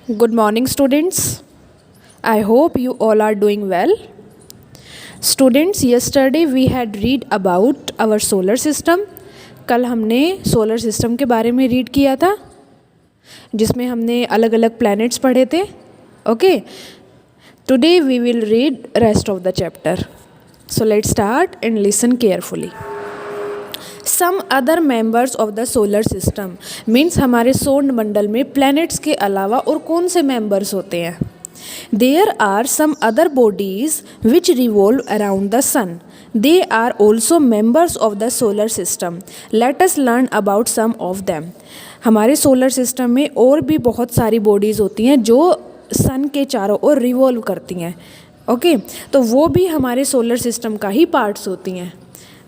Good morning, students. I hope you all are doing well. Students, yesterday we had read about our solar system. कल हमने solar system के बारे में read किया था, जिसमें हमने अलग अलग प्लैनेट्स पढ़े थे. Okay, today we will read rest of the chapter. So let's start and listen carefully. Some other members of the solar system means हमारे सौर मंडल में प्लैनेट्स के अलावा और कौन से मेंबर्स होते हैं. There are some other bodies which revolve around the sun. They are also members of the solar system. Let us learn about some of them. हमारे सोलर सिस्टम में और भी बहुत सारी बॉडीज़ होती हैं जो सन के चारों ओर रिवॉल्व करती हैं. ओके, तो वो भी हमारे सोलर सिस्टम का ही पार्ट्स होती हैं.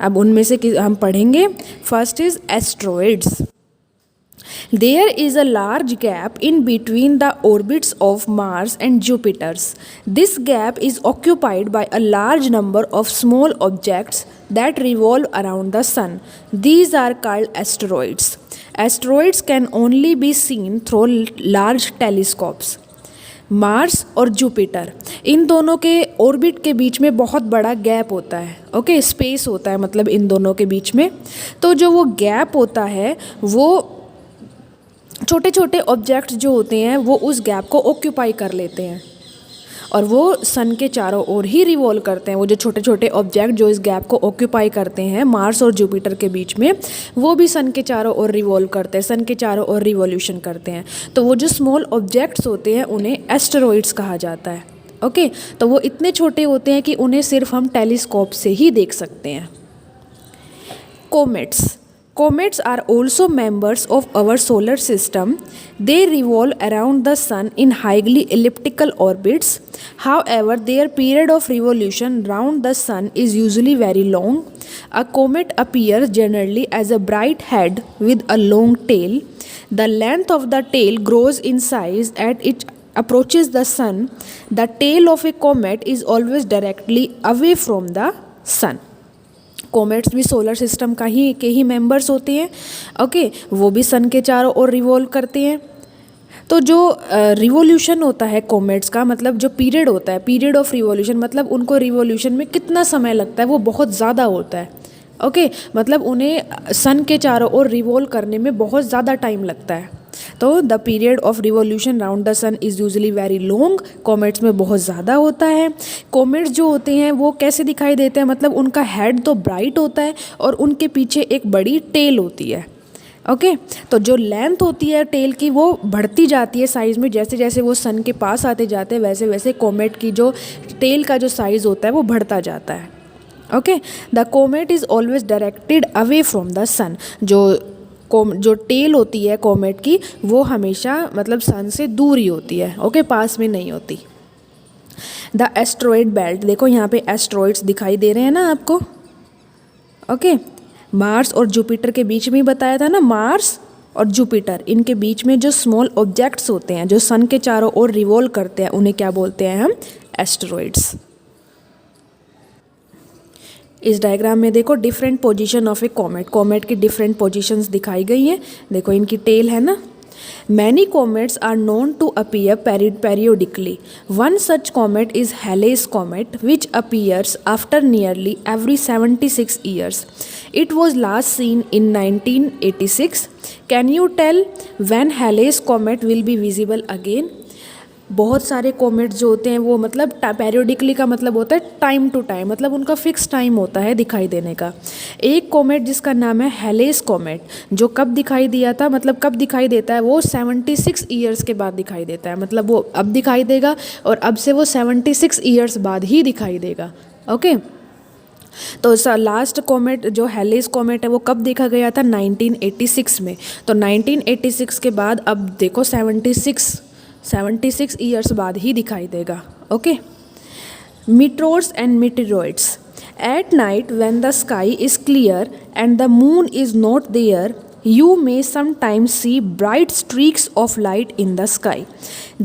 अब उनमें से हम पढ़ेंगे. First is asteroids. There is a large gap in between the orbits of Mars and Jupiter's. This gap is occupied by a large number of small objects that revolve around the sun. These are called asteroids. Asteroids can only be seen through large telescopes. Mars और Jupiter, इन दोनों के orbit के बीच में बहुत बड़ा gap होता है. ओके, स्पेस होता है मतलब इन दोनों के बीच में. तो जो वो गैप होता है वो छोटे छोटे ऑब्जेक्ट्स जो होते हैं वो उस गैप को ऑक्यूपाई कर लेते हैं और वो सन के चारों ओर ही रिवॉल्व करते हैं. वो जो छोटे छोटे ऑब्जेक्ट जो इस गैप को ऑक्यूपाई करते हैं मार्स और जुपिटर के बीच में, वो भी सन के चारों ओर रिवॉल्व करते हैं, सन के चारों ओर रिवॉल्यूशन करते हैं. तो वो जो स्मॉल ऑब्जेक्ट्स होते हैं उन्हें एस्टेरॉइड्स कहा जाता है. ओके, तो वो इतने छोटे होते हैं कि उन्हें सिर्फ हम टेलीस्कोप से ही देख सकते हैं. कोमेट्स. Comets are also members of our solar system. They revolve around the sun in highly elliptical orbits. However, their period of revolution round the sun is usually very long. A comet appears generally as a bright head with a long tail. The length of the tail grows in size as it approaches the sun. The tail of a comet is always directly away from the sun. कोमेट्स भी solar system का ही members होते हैं. Okay, वो भी सन के चारों ओर revolve करते हैं. तो जो रिवॉल्यूशन होता है कोमेट्स का, मतलब जो पीरियड होता है, पीरियड ऑफ रिवॉल्यूशन, मतलब उनको रिवॉल्यूशन में कितना समय लगता है वो बहुत ज़्यादा होता है. ओके, मतलब उन्हें सन के चारों ओर रिवॉल्व करने में बहुत ज़्यादा टाइम लगता है. तो the period of revolution round the sun is usually very long. Comets में बहुत ज़्यादा होता है. कॉमेट्स जो होते हैं वो कैसे दिखाई देते हैं, मतलब उनका हेड तो ब्राइट होता है और उनके पीछे एक बड़ी टेल होती है. ओके, तो जो लेंथ होती है टेल की वो बढ़ती जाती है साइज़ में. जैसे जैसे वो सन के पास आते जाते हैं वैसे वैसे कॉमेट की जो टेल का जो साइज़ होता है वो बढ़ता जाता है. Okay, the comet is always directed away from the sun. जो टेल होती है कोमेट की वो हमेशा मतलब सन से दूर ही होती है. ओके, पास में नहीं होती. The asteroid belt. देखो यहाँ पे एस्ट्रॉइड्स दिखाई दे रहे हैं ना आपको. ओके, मार्स और जुपिटर के बीच में ही बताया था ना, मार्स और जुपिटर, इनके बीच में जो स्मॉल ऑब्जेक्ट्स होते हैं जो सन के चारों ओर रिवॉल्व करते हैं उन्हें क्या बोलते हैं हम, एस्टेरॉइड्स. इस डायग्राम में देखो different position of a comet. Comet की डिफरेंट पोजीशंस दिखाई गई हैं. देखो इनकी टेल है ना. Many comets are known to appear periodically. One such comet is Halley's comet which appears after nearly every 76 years. It was last seen in 1986. Can you tell when Halley's comet will be visible again? बहुत सारे comets जो होते हैं वो मतलब पेरियोडिकली का मतलब होता है टाइम टू टाइम, मतलब उनका फिक्स टाइम होता है दिखाई देने का. एक कॉमेट जिसका नाम है हेलेस कॉमेट जो कब दिखाई दिया था, मतलब कब दिखाई देता है, वो 76 ईयर्स के बाद दिखाई देता है. मतलब वो अब दिखाई देगा और अब से वो 76 ईयर्स बाद ही दिखाई देगा. ओके, तो लास्ट कॉमेट जो हेलेस कॉमेट है वो कब देखा गया था, 1986 में. तो 1986 के बाद अब देखो 76 ईयर्स बाद ही दिखाई देगा. Okay, meteors and meteoroids. At night when the sky is clear and the moon is not there, you may sometimes see bright streaks of light in the sky.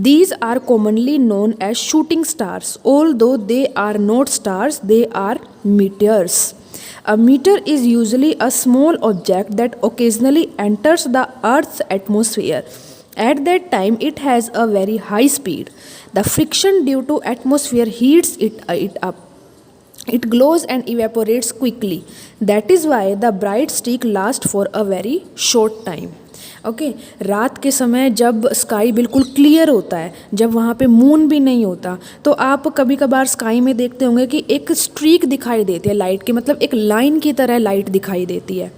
These are commonly known as shooting stars. Although they are not stars, they are meteors. A meteor is usually a small object that occasionally enters the Earth's atmosphere. At that time it has a very high speed. The friction due to atmosphere heats it up. It glows and evaporates quickly. That is why the bright streak lasts for a very short time. Okay रात के समय जब sky बिल्कुल clear होता है, जब वहाँ पे मून भी नहीं होता, तो आप कभी कभार स्काई में देखते होंगे कि एक स्ट्रीक दिखाई देती है लाइट की, मतलब एक लाइन की तरह लाइट दिखाई देती है.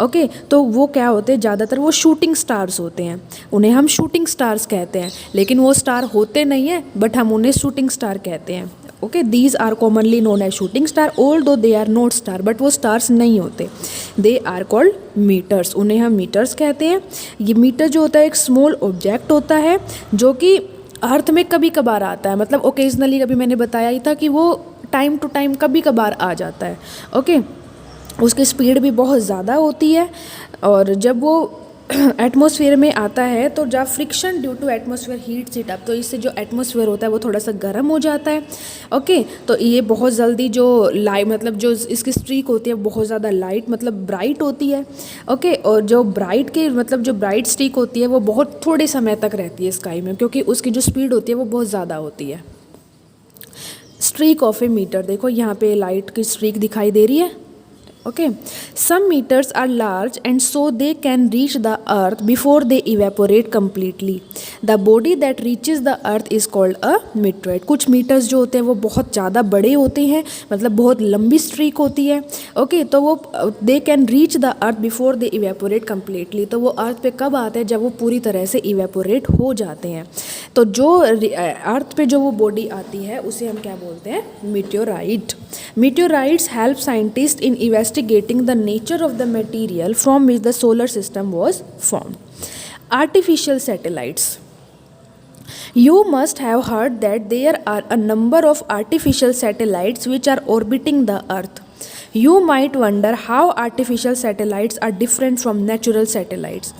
ओके तो वो क्या होते हैं, ज़्यादातर वो शूटिंग स्टार्स होते हैं. उन्हें हम शूटिंग स्टार्स कहते हैं, लेकिन वो स्टार होते नहीं हैं, बट हम उन्हें शूटिंग स्टार कहते हैं. Okay these are commonly known as shooting star although they are not star, but वो स्टार्स नहीं होते. They are called meteors. उन्हें हम मीटर्स कहते हैं. ये मीटर जो होता है एक स्मॉल ऑब्जेक्ट होता है जो कि अर्थ में कभी कभार आता है, मतलब ओकेजनली. अभी मैंने बताया ही था कि वो टाइम टू टाइम कभी कभार आ जाता है. ओके उसकी स्पीड भी बहुत ज़्यादा होती है, और जब वो एटमॉस्फेयर में आता है तो जब friction due to atmosphere heats it up, तो इससे जो एटमॉस्फेयर होता है वो थोड़ा सा गर्म हो जाता है. ओके तो ये बहुत जल्दी जो लाइट, मतलब जो इसकी स्ट्रीक होती है बहुत ज़्यादा लाइट, मतलब ब्राइट होती है. ओके और जो ब्राइट के मतलब जो ब्राइट स्ट्रीक होती है वो बहुत थोड़े समय तक रहती है स्काई में, क्योंकि उसकी जो स्पीड होती है वो बहुत ज़्यादा होती है. स्ट्रीक ऑफ ए मीटर, देखो यहाँ पे लाइट की स्ट्रीक दिखाई दे रही है. Okay, some meters are large and so they can reach the earth before they evaporate completely. The body that reaches the earth is called a meteoroid. कुछ metres जो होते हैं वो बहुत ज़्यादा बड़े होते हैं, मतलब बहुत लंबी स्ट्रीक होती है. ओके तो वो they can reach the earth before they evaporate completely. तो वो अर्थ पे कब आते हैं, जब वो पूरी तरह से इवेपोरेट हो जाते हैं. तो जो अर्थ पे जो वो बॉडी आती है उसे हम क्या बोलते हैं, meteorite. Meteorites help scientist in investigating the nature of the material from which the solar system was formed. Artificial satellites. You must have heard that there are a number of artificial satellites which are orbiting the earth. You might wonder how artificial satellites are different from natural satellites.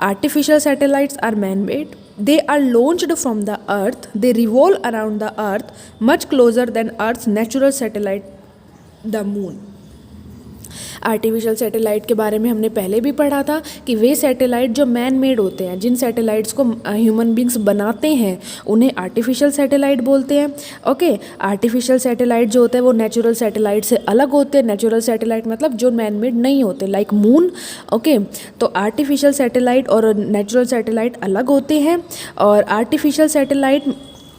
Artificial satellites are man-made. They are launched from the earth. They revolve around the earth much closer than Earth's natural satellite, the moon. Artificial satellite के बारे में हमने पहले भी पढ़ा था कि वे satellite जो मैन मेड होते हैं, जिन सैटेलाइट्स को ह्यूमन बींग्स बनाते हैं, उन्हें आर्टिफिशियल सैटेलाइट बोलते हैं. ओके आर्टिफिशियल सैटेलाइट जो होते हैं वो नेचुरल सैटेलाइट से अलग होते हैं. नेचुरल सैटेलाइट मतलब जो मैन मेड नहीं होते, लाइक मून. ओके तो आर्टिफिशियल सैटेलाइट और नेचुरल सैटेलाइट अलग होते हैं. और आर्टिफिशियल सैटेलाइट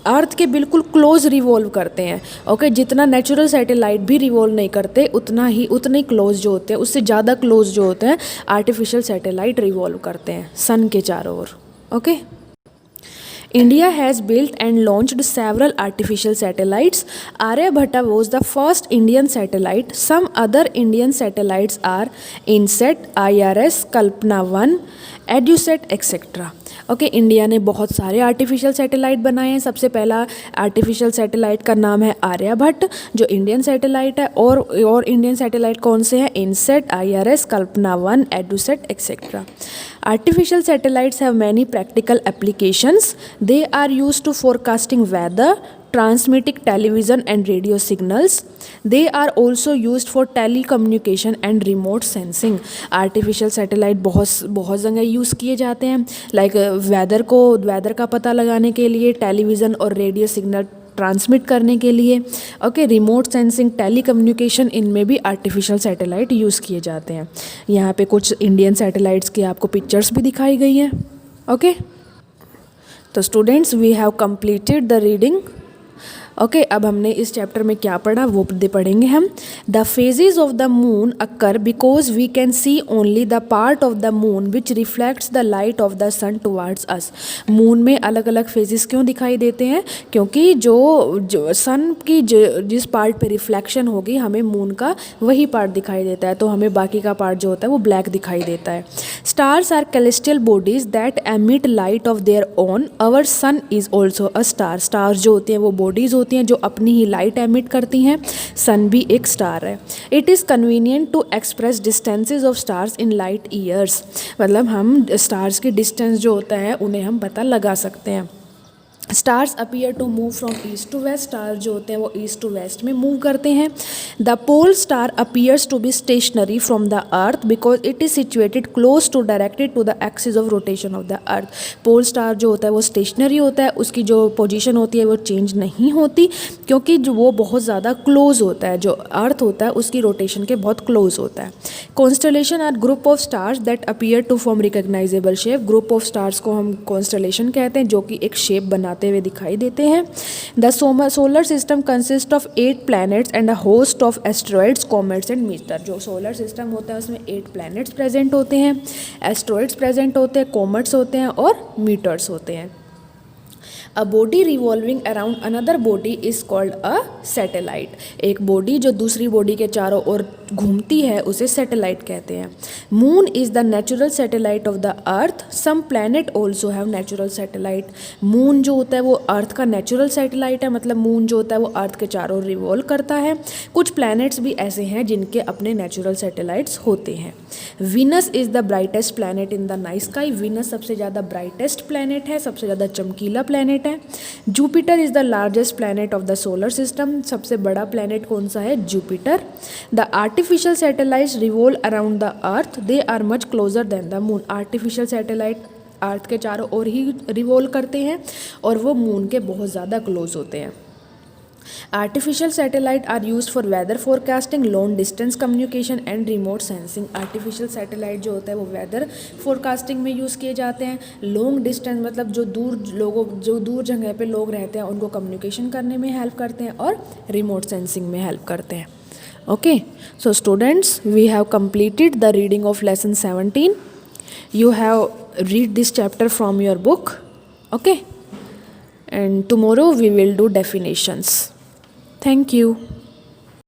अर्थ के बिल्कुल क्लोज रिवॉल्व करते हैं. ओके जितना नेचुरल सैटेलाइट भी रिवॉल्व नहीं करते उतने क्लोज जो होते हैं, उससे ज़्यादा क्लोज जो होते हैं आर्टिफिशियल सैटेलाइट रिवॉल्व करते हैं सन के चारों ओर. Okay India has built and launched several artificial satellites. Aryabhatta was the first Indian satellite. Some other Indian satellites are INSET, IRS, Kalpana 1, EduSat, etc. Okay India ने बहुत सारे artificial satellite बनाए हैं. सबसे पहला आर्टिफिशियल सैटेलाइट का नाम है आर्यभट्ट जो इंडियन सैटेलाइट है. और इंडियन सैटेलाइट कौन से हैं, INSAT, IRS, Kalpana 1, EDUSAT etcetera. Artificial satellites have many practical applications. They are used to forecasting weather, transmitting television and radio signals. They are also used for telecommunication and remote sensing. Artificial satellite बहुत जगह use किए जाते हैं, like weather का पता लगाने के लिए, टेलीविज़न और रेडियो सिग्नल ट्रांसमिट करने के लिए. Okay remote sensing, telecommunication, इनमें भी आर्टिफिशियल सैटेलाइट यूज़ किए जाते हैं. यहाँ पे कुछ इंडियन सैटेलाइट्स की आपको पिक्चर्स भी दिखाई गई हैं. ओके तो students we have completed the reading. Okay अब हमने इस चैप्टर में क्या पढ़ा वो पढ़ेंगे हम. The phases of the moon occur because we can see only the part of the moon which reflects the light of the sun towards us. Moon में अलग अलग फेजेस क्यों दिखाई देते हैं, क्योंकि जो सन की जिस पार्ट पे रिफ्लेक्शन होगी हमें मून का वही पार्ट दिखाई देता है, तो हमें बाकी का पार्ट जो होता है वो ब्लैक दिखाई देता है. Stars are celestial bodies that emit light of their own. Our sun is also a star. Stars जो होती हैं वो बॉडीज़ होती हैं जो अपनी ही लाइट एमिट करती हैं. सन भी एक स्टार है. It is convenient to express distances of stars in light years. मतलब हम स्टार्स की डिस्टेंस जो होता है उन्हें हम पता लगा सकते हैं. Stars appear to move from east to west, star जो होते हैं वो ईस्ट टू वेस्ट में मूव करते हैं। The pole star appears to be stationary from the earth because it is situated close to directed to the axis of rotation of the earth. Pole star जो होता है वो stationery होता है, उसकी जो पोजीशन होती है वो चेंज नहीं होती क्योंकि जो वो बहुत ज़्यादा क्लोज होता है, जो अर्थ होता है उसकी रोटेशन के बहुत क्लोज होता है। Constellation are group of stars that appear to form recognisable shape. Group of stars को हम कॉन्स्टलेशन कहते हैं जो कि एक शेप बनाते हुए दिखाई देते हैं। The solar system consist of 8 planets and a host of asteroids, comets and meteor. जो सोलर सिस्टम होता है उसमें 8 प्लैनेट्स प्रेजेंट होते हैं, एस्ट्रॉइड्स प्रेजेंट होते हैं, कॉमेट्स होते हैं और मीटर्स होते हैं। A body revolving around another body is called a satellite. एक बॉडी जो दूसरी बॉडी के चारों ओर घूमती है उसे सैटेलाइट कहते हैं। Moon is the natural satellite of the earth, some planet also have natural satellite. Moon जो होता है वो अर्थ का नेचुरल सैटेलाइट है, मतलब मून जो होता है वो अर्थ के चारों रिवॉल्व करता है। कुछ प्लैनेट्स भी ऐसे हैं जिनके अपने नेचुरल सैटेलाइट्स होते हैं। Venus is the brightest planet in the night sky. Venus सबसे ज़्यादा ब्राइटेस्ट प्लैनेट है, सबसे ज़्यादा चमकीला प्लैनेट है। Jupiter is the largest planet of the solar system. सबसे बड़ा प्लैनेट कौन सा है? Jupiter. The artificial satellites revolve around the earth, they are much closer than the moon. Artificial satellite earth के चारों ओर ही रिवॉल्व करते हैं और वो मून के बहुत ज़्यादा क्लोज होते हैं। Artificial satellite are use for weather forecasting, long distance communication and remote sensing. Artificial satellite जो होता है वो वेदर फोरकास्टिंग में यूज़ किए जाते हैं। लॉन्ग डिस्टेंस मतलब जो दूर जगह पे लोग रहते हैं उनको कम्युनिकेशन करने में हेल्प करते हैं और रिमोट सेंसिंग में हेल्प करते हैं। Okay, so students, we have completed the reading of lesson 17. You have read this chapter from your book. Okay, and tomorrow we will do definitions. Thank you.